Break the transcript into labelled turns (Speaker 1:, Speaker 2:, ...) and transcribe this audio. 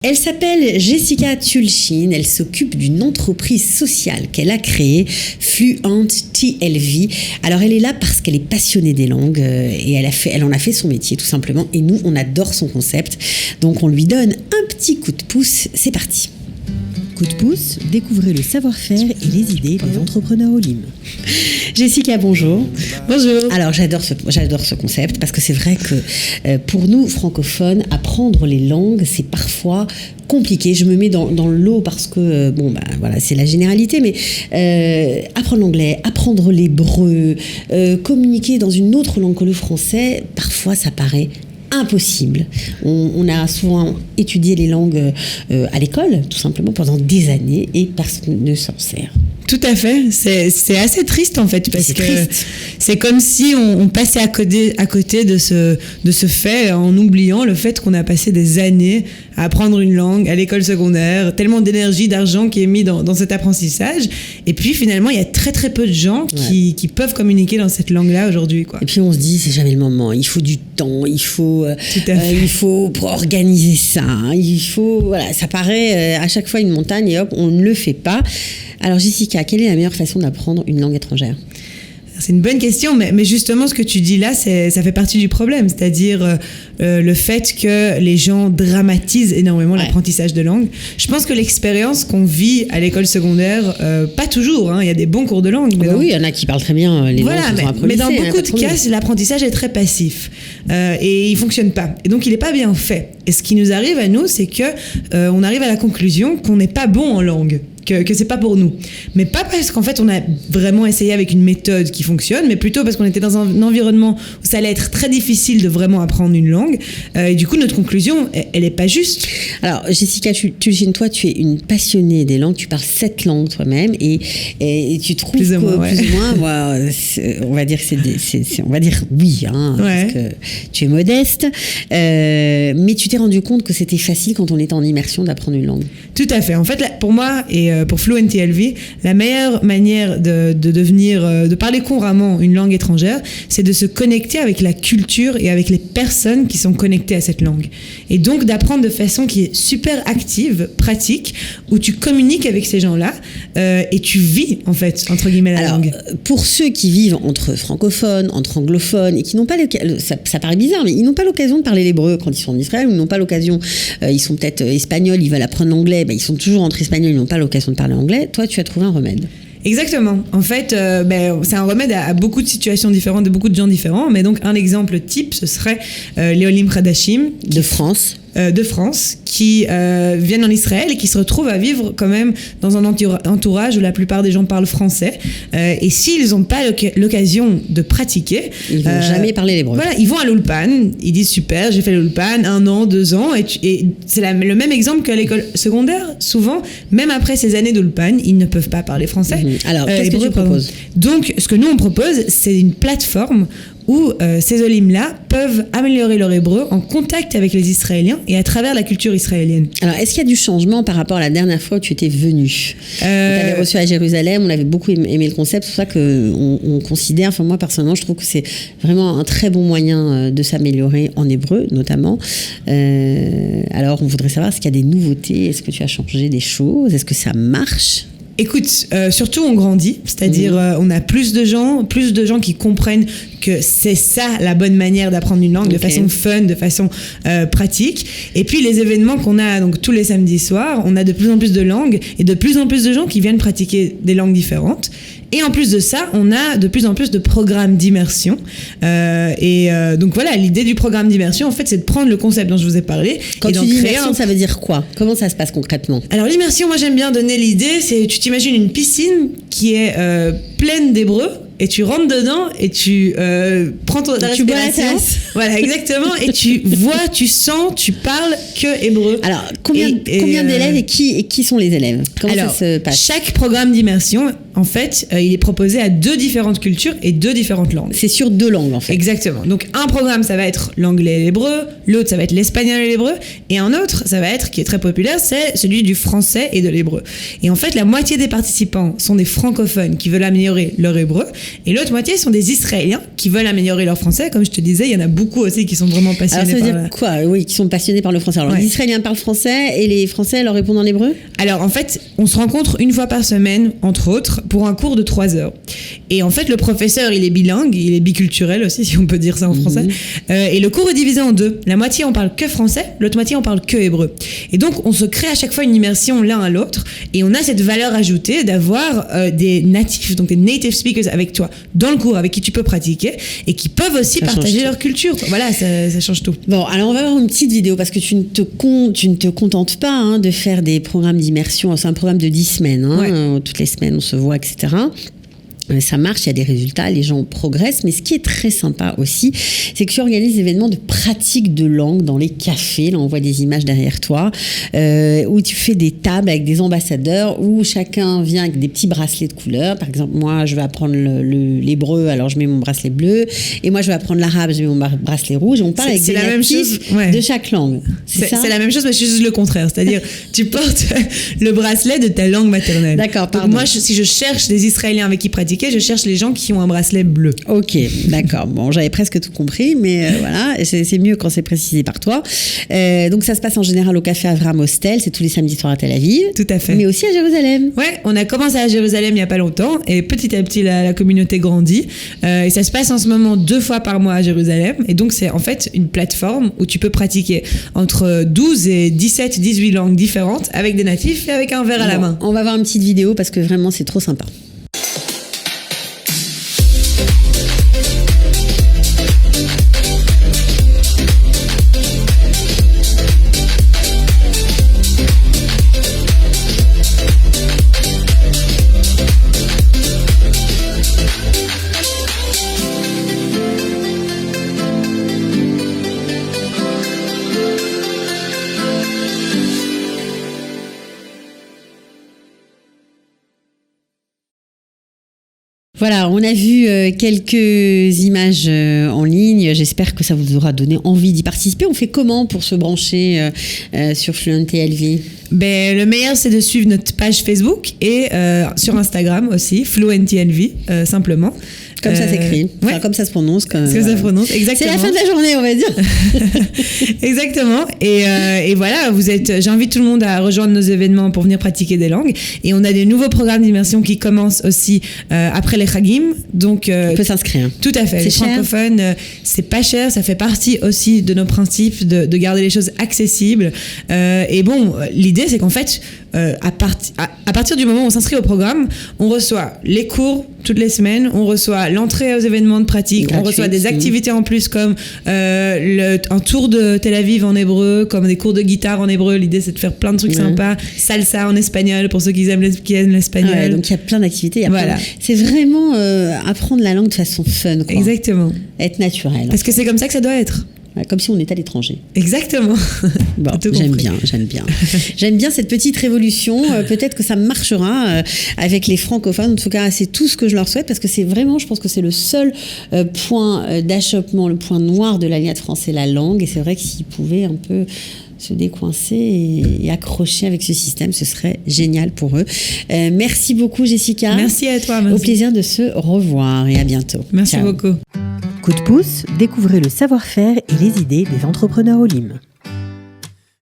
Speaker 1: Elle s'appelle Jessica Tulchin, elle s'occupe d'une entreprise sociale qu'elle a créée, Fluent TLV. Alors elle est là parce qu'elle est passionnée des langues et elle en a fait son métier tout simplement. Et nous, on adore son concept. Donc on lui donne un petit coup de pouce, c'est parti. Coup de pouce, découvrez le savoir-faire et les idées des entrepreneurs au LIM. Jessica, bonjour.
Speaker 2: Bonjour.
Speaker 1: Alors j'adore ce concept parce que c'est vrai que pour nous francophones, apprendre les langues, c'est parfois compliqué. Je me mets dans le lot parce que voilà, c'est la généralité, mais apprendre l'anglais, apprendre l'hébreu, communiquer dans une autre langue que le français, parfois ça paraît impossible. On a souvent étudié les langues à l'école, tout simplement, pendant des années, et personne ne s'en sert.
Speaker 2: Tout à fait. C'est assez triste, en fait, parce que c'est comme si on passait à côté de ce fait, en oubliant le fait qu'on a passé des années à apprendre une langue à l'école secondaire, tellement d'énergie, d'argent qui est mis dans cet apprentissage. Et puis, finalement, il y a très, très peu de gens qui peuvent communiquer dans cette langue-là aujourd'hui, quoi.
Speaker 1: Et puis, on se dit, c'est jamais le moment. Il faut du temps, il faut organiser ça. Voilà, ça paraît à chaque fois une montagne et hop, on ne le fait pas. Alors Jessica, quelle est la meilleure façon d'apprendre une langue étrangère ?
Speaker 2: C'est une bonne question, mais justement ce que tu dis là, ça fait partie du problème, c'est-à-dire le fait que les gens dramatisent énormément l'apprentissage de langue. Je pense que l'expérience qu'on vit à l'école secondaire, pas toujours, il y a des bons cours de langue.
Speaker 1: Oui, il y en a qui parlent très bien les langues.
Speaker 2: Mais dans beaucoup de cas, l'apprentissage est très passif et il fonctionne pas. Et donc il n'est pas bien fait. Et ce qui nous arrive à nous, c'est que on arrive à la conclusion qu'on n'est pas bon en langue. Que c'est pas pour nous. Mais pas parce qu'en fait on a vraiment essayé avec une méthode qui fonctionne, mais plutôt parce qu'on était dans un environnement où ça allait être très difficile de vraiment apprendre une langue. Et du coup, notre conclusion, elle est pas juste.
Speaker 1: Alors, Jessica Tulchin, toi, tu es une passionnée des langues, tu parles 7 langues toi-même, et tu trouves
Speaker 2: plus ou moins,
Speaker 1: on va dire on va dire oui, parce que tu es modeste, mais tu t'es rendu compte que c'était facile quand on était en immersion d'apprendre une langue.
Speaker 2: Tout à fait. En fait, pour moi et pour Fluent TLV, la meilleure manière de parler couramment une langue étrangère, c'est de se connecter avec la culture et avec les personnes qui sont connectées à cette langue. Et donc d'apprendre de façon qui est super active, pratique, où tu communiques avec ces gens-là et tu vis, en fait, entre guillemets, la langue.
Speaker 1: Pour ceux qui vivent entre francophones, entre anglophones, et qui n'ont pas ça paraît bizarre, mais ils n'ont pas l'occasion de parler l'hébreu quand ils sont en Israël, ou ils n'ont pas l'occasion, ils sont peut-être espagnols, ils veulent apprendre l'anglais, ils sont toujours entre espagnols, ils n'ont pas l'occasion de parler anglais. Toi, tu as trouvé un remède.
Speaker 2: Exactement. En fait, c'est un remède à beaucoup de situations différentes, de beaucoup de gens différents. Mais donc, un exemple type, ce serait les Olim Hadashim. De France, qui viennent en Israël et qui se retrouvent à vivre quand même dans un entourage où la plupart des gens parlent français. Et s'ils n'ont pas l'occasion de pratiquer...
Speaker 1: Ils vont jamais parler l'hébreu.
Speaker 2: Voilà, ils vont à l'Ulpan, ils disent super, j'ai fait l'Ulpan 1 an, 2 ans, et c'est le même exemple qu'à l'école secondaire. Souvent, même après ces années d'Ulpan, ils ne peuvent pas parler français.
Speaker 1: Alors, qu'est-ce que tu proposes ?
Speaker 2: Donc, ce que nous, on propose, c'est une plateforme où ces olim-là peuvent améliorer leur hébreu en contact avec les Israéliens et à travers la culture israélienne.
Speaker 1: Alors, est-ce qu'il y a du changement par rapport à la dernière fois où tu étais venu ? On t'avait reçu à Jérusalem, on avait beaucoup aimé le concept, c'est pour ça qu'on considère, moi personnellement, je trouve que c'est vraiment un très bon moyen de s'améliorer en hébreu, notamment. Alors, on voudrait savoir, est-ce qu'il y a des nouveautés ? Est-ce que tu as changé des choses ? Est-ce que ça marche ?
Speaker 2: Écoute, surtout on grandit, c'est-à-dire on a plus de gens qui comprennent que c'est ça la bonne manière d'apprendre une langue, de façon fun, de façon pratique. Et puis les événements qu'on a donc tous les samedis soirs, on a de plus en plus de langues et de plus en plus de gens qui viennent pratiquer des langues différentes. Et en plus de ça, on a de plus en plus de programmes d'immersion. Donc voilà, l'idée du programme d'immersion, en fait, c'est de prendre le concept dont je vous ai parlé.
Speaker 1: Quand tu dis immersion, ça veut dire quoi ? Comment ça se passe concrètement ?
Speaker 2: Alors l'immersion, moi j'aime bien donner l'idée, c'est tu t'imagines une piscine qui est pleine d'hébreu. Et tu rentres dedans et tu prends ta respiration. Voilà, exactement. Et tu vois, tu sens, tu parles que hébreu.
Speaker 1: Alors, combien d'élèves et qui sont les élèves ? Comment ça se passe ?
Speaker 2: Chaque programme d'immersion, en fait, il est proposé à 2 différentes cultures et 2 différentes langues.
Speaker 1: C'est sur 2 langues, en fait.
Speaker 2: Exactement. Donc, un programme, ça va être l'anglais et l'hébreu. L'autre, ça va être l'espagnol et l'hébreu. Et un autre, ça va être, qui est très populaire, c'est celui du français et de l'hébreu. Et en fait, la moitié des participants sont des francophones qui veulent améliorer leur hébreu. Et l'autre moitié sont des Israéliens qui veulent améliorer leur français. Comme je te disais, il y en a beaucoup aussi qui sont vraiment passionnés.
Speaker 1: Alors, ça veut dire quoi? Oui, qui sont passionnés par le français. Alors, les Israéliens parlent français et les Français leur répondent en hébreu?
Speaker 2: Alors, en fait, on se rencontre une fois par semaine, entre autres, pour un cours de 3 heures. Et en fait, le professeur, il est bilingue, il est biculturel aussi, si on peut dire ça en français. Et le cours est divisé en 2. La moitié, on parle que français, l'autre moitié, on parle que hébreu. Et donc, on se crée à chaque fois une immersion l'un à l'autre. Et on a cette valeur ajoutée d'avoir des natifs, donc des native speakers avec toi dans le cours, avec qui tu peux pratiquer et qui peuvent aussi partager leur culture. Voilà, ça change tout.
Speaker 1: Bon, alors on va voir une petite vidéo parce que tu ne te contentes pas de faire des programmes d'immersion. C'est un programme de 10 semaines. Toutes les semaines, on se voit, etc. Ça marche, il y a des résultats, les gens progressent. Mais ce qui est très sympa aussi, c'est que tu organises des événements de pratique de langue dans les cafés. Là, on voit des images derrière toi, où tu fais des tables avec des ambassadeurs, où chacun vient avec des petits bracelets de couleur. Par exemple, moi, je vais apprendre l'hébreu, alors je mets mon bracelet bleu. Et moi, je vais apprendre l'arabe, je mets mon bracelet rouge. Et on parle avec des natifs de chaque langue. C'est
Speaker 2: la même chose, mais c'est juste le contraire. C'est-à-dire, tu portes le bracelet de ta langue maternelle.
Speaker 1: D'accord, pardon.
Speaker 2: Donc moi, si je cherche des Israéliens avec qui pratiquer, je cherche les gens qui ont un bracelet bleu.
Speaker 1: Ok, d'accord. Bon, j'avais presque tout compris, mais voilà, c'est mieux quand c'est précisé par toi. Donc ça se passe en général au Café Avram Hostel, c'est tous les samedis soirs à Tel Aviv.
Speaker 2: Tout à fait.
Speaker 1: Mais aussi à Jérusalem.
Speaker 2: Ouais, on a commencé à Jérusalem il n'y a pas longtemps et petit à petit la communauté grandit. Et ça se passe en ce moment 2 fois par mois à Jérusalem. Et donc c'est en fait une plateforme où tu peux pratiquer entre 12 et 17, 18 langues différentes avec des natifs et avec un verre à la main.
Speaker 1: On va voir une petite vidéo parce que vraiment c'est trop sympa. Voilà, on a vu quelques images en ligne. J'espère que ça vous aura donné envie d'y participer. On fait comment pour se brancher sur Fluent TLV?
Speaker 2: Le meilleur, c'est de suivre notre page Facebook et sur Instagram aussi, Fluent TLV, simplement.
Speaker 1: Comme ça s'écrit, enfin, comme ça se prononce.
Speaker 2: Comme ça se prononce, exactement.
Speaker 1: C'est la fin de la journée, on va dire.
Speaker 2: Exactement. Et voilà, j'invite tout le monde à rejoindre nos événements pour venir pratiquer des langues. Et on a des nouveaux programmes d'immersion qui commencent aussi après les Chagim. Donc,
Speaker 1: on peut s'inscrire.
Speaker 2: Tout à fait. Les francophones, c'est pas cher. Ça fait partie aussi de nos principes de garder les choses accessibles. Et bon, l'idée, c'est qu'en fait, à partir du moment où on s'inscrit au programme, on reçoit les cours toutes les semaines, on reçoit l'entrée aux événements de pratique, on reçoit des activités en plus comme un tour de Tel Aviv en hébreu, comme des cours de guitare en hébreu. L'idée, c'est de faire plein de trucs sympas, salsa en espagnol pour ceux qui aiment l'espagnol.
Speaker 1: Ouais, donc il y a plein d'activités.
Speaker 2: Voilà.
Speaker 1: C'est vraiment apprendre la langue de façon fun, quoi.
Speaker 2: Exactement.
Speaker 1: Être naturel.
Speaker 2: Parce que c'est comme ça que ça doit être.
Speaker 1: Comme si on était à l'étranger.
Speaker 2: Exactement.
Speaker 1: Bon, j'aime bien. J'aime bien cette petite révolution. Peut-être que ça marchera avec les francophones. En tout cas, c'est tout ce que je leur souhaite parce que c'est vraiment, je pense que c'est le seul point d'achoppement, le point noir de l'Alliance français, la langue. Et c'est vrai que s'ils pouvaient un peu se décoincer et accrocher avec ce système, ce serait génial pour eux. Merci beaucoup, Jessica.
Speaker 2: Merci à toi. Merci.
Speaker 1: Au plaisir de se revoir et à bientôt.
Speaker 2: Merci beaucoup.
Speaker 1: Coup de pouce, découvrez le savoir-faire et les idées des entrepreneurs Olim.